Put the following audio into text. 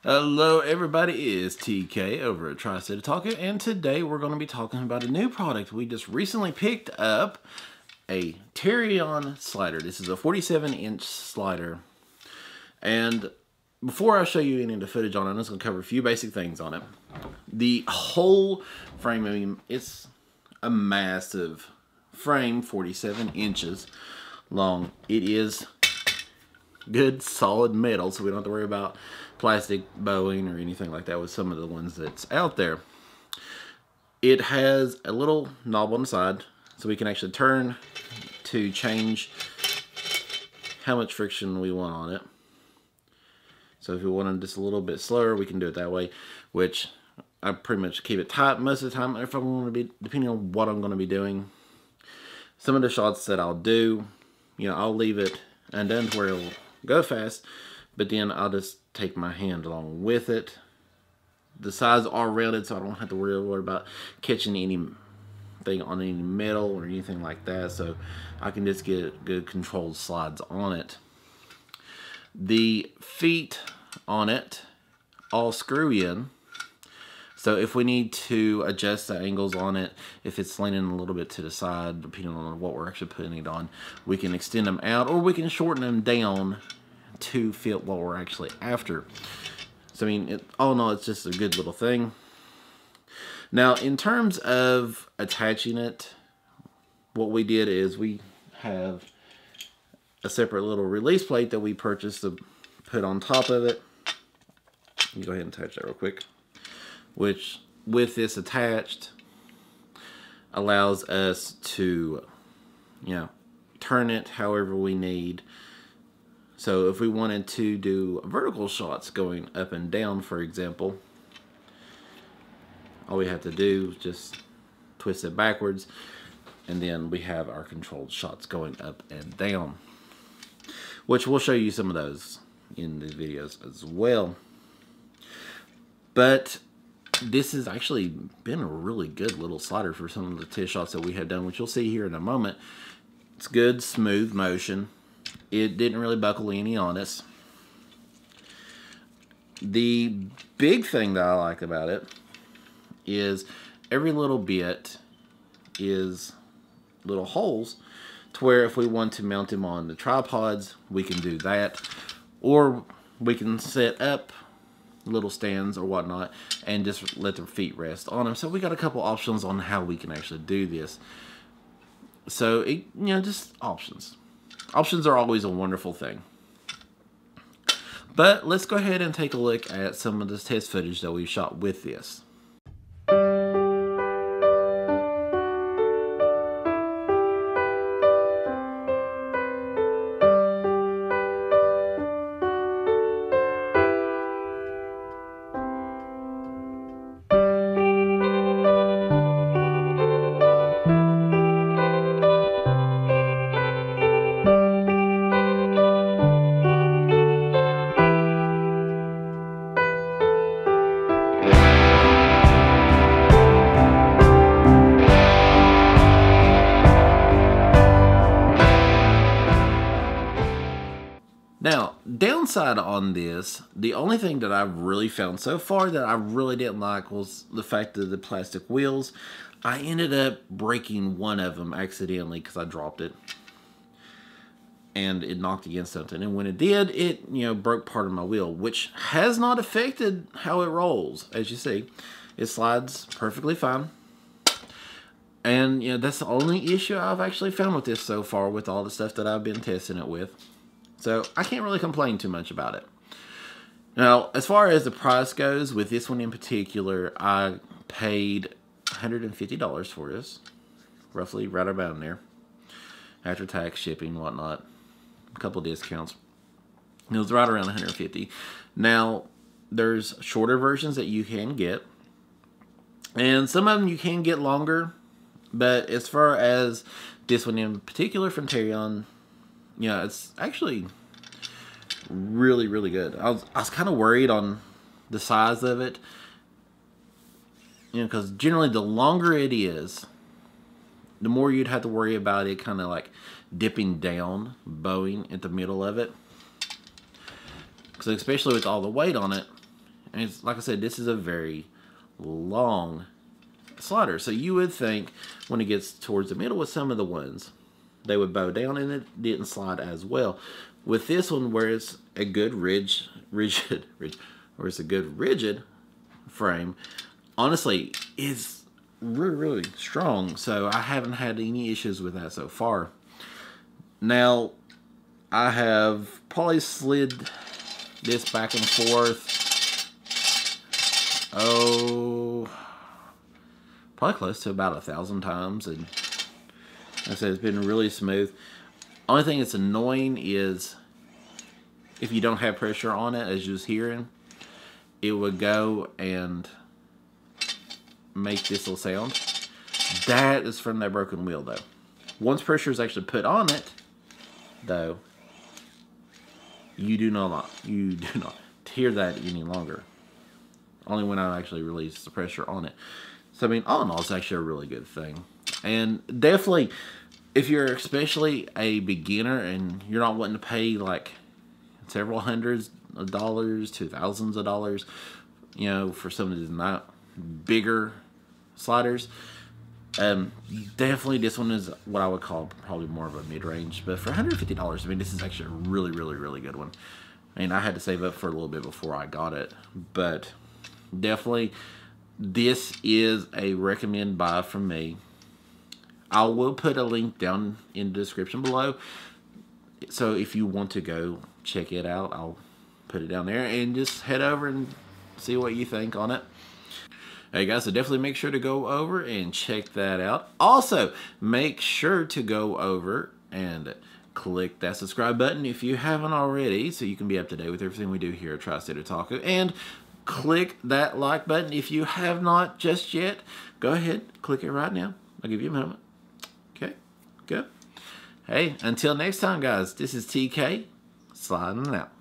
Hello everybody, it's TK over at Tri-City Talking, and today we're going to be talking about a new product. We just recently picked up a Tarion slider. This is a 47-inch slider. And before I show you any of the footage on it, I'm just going to cover a few basic things on it. The whole frame, I mean, it's a massive frame, 47 inches long. It is good solid metal, so we don't have to worry about plastic bowing or anything like that with some of the ones that's out there. It has a little knob on the side, so we can actually turn to change how much friction we want on it. So if we want it just a little bit slower, we can do it that way, which I pretty much keep it tight most of the time if I want to be, depending on what I'm going to be doing. Some of the shots that I'll do, I'll leave it undone to where it'll go fast, but then I'll just take my hand along with it. The sides are rounded, so I don't have to worry about catching anything on any metal or anything like that, so I can just get good controlled slides on it. The feet on it all screw in, so if we need to adjust the angles on it, if it's leaning a little bit to the side, depending on what we're actually putting it on, we can extend them out or we can shorten them down to fit what we're actually after. So I mean, all in all, it's just a good little thing. Now, in terms of attaching it, what we did is we have a separate little release plate that we purchased to put on top of it. Let me go ahead and attach that real quick. Which, with this attached, allows us to, turn it however we need. So if we wanted to do vertical shots going up and down, for example, all we have to do is just twist it backwards, and then we have our controlled shots going up and down, which we'll show you some of those in the videos as well. But this has actually been a really good little slider for some of the test shots that we have done, which you'll see here in a moment. It's good, smooth motion. It didn't really buckle any on us. The big thing that I like about it is every little bit is little holes to where if we want to mount them on the tripods, we can do that. Or we can set up little stands or whatnot and just let their feet rest on them. So we got a couple options on how we can actually do this. So, just options. Options are always a wonderful thing. But let's go ahead and take a look at some of this test footage that we shot with this. Now, downside on this, the only thing that I've really found so far that I really didn't like was the fact that the plastic wheels, I ended up breaking one of them accidentally because I dropped it. And it knocked against something. And when it did, it, broke part of my wheel, which has not affected how it rolls. As you see, it slides perfectly fine. And, that's the only issue I've actually found with this so far with all the stuff that I've been testing it with. So I can't really complain too much about it. Now, as far as the price goes, with this one in particular, I paid $150 for this. Roughly right about in there. After tax, shipping, whatnot. A couple discounts. It was right around $150. Now, there's shorter versions that you can get. And some of them you can get longer. But as far as this one in particular from Tarion, it's actually really, really good. I was kind of worried on the size of it. Because generally the longer it is, the more you'd have to worry about it kind of like dipping down, bowing at the middle of it. So especially with all the weight on it, And it's, like I said, this is a very long slider. So you would think when it gets towards the middle with some of the ones, they would bow down and it didn't slide as well. With this one, where it's a good rigid frame, honestly, it's really strong. So I haven't had any issues with that so far. Now, I have probably slid this back and forth. Oh, probably close to about 1,000 times, and like I said, it's been really smooth. Only thing that's annoying is if you don't have pressure on it, as you're just hearing, it would go and make this little sound. That is from that broken wheel, though. Once pressure is actually put on it, though, you do not hear that any longer. Only when I actually release the pressure on it. So, I mean, all in all, it's actually a really good thing. And definitely, if you're especially a beginner and you're not wanting to pay like several hundreds of dollars to thousands of dollars, you know, for some of these not bigger sliders, definitely this one is what I would call probably more of a mid-range. But for $150, I mean, this is actually a really, really, really good one. I mean, I had to save up for a little bit before I got it, but definitely this is a recommend buy from me. I will put a link down in the description below, so if you want to go check it out, I'll put it down there, and just head over and see what you think on it. Hey guys, so definitely make sure to go over and check that out. Also, make sure to go over and click that subscribe button if you haven't already, so you can be up to date with everything we do here at Tri-State Taco. And click that like button if you have not just yet. Go ahead, click it right now. I'll give you a moment. Okay, good. Hey, until next time, guys, this is TK, sliding out.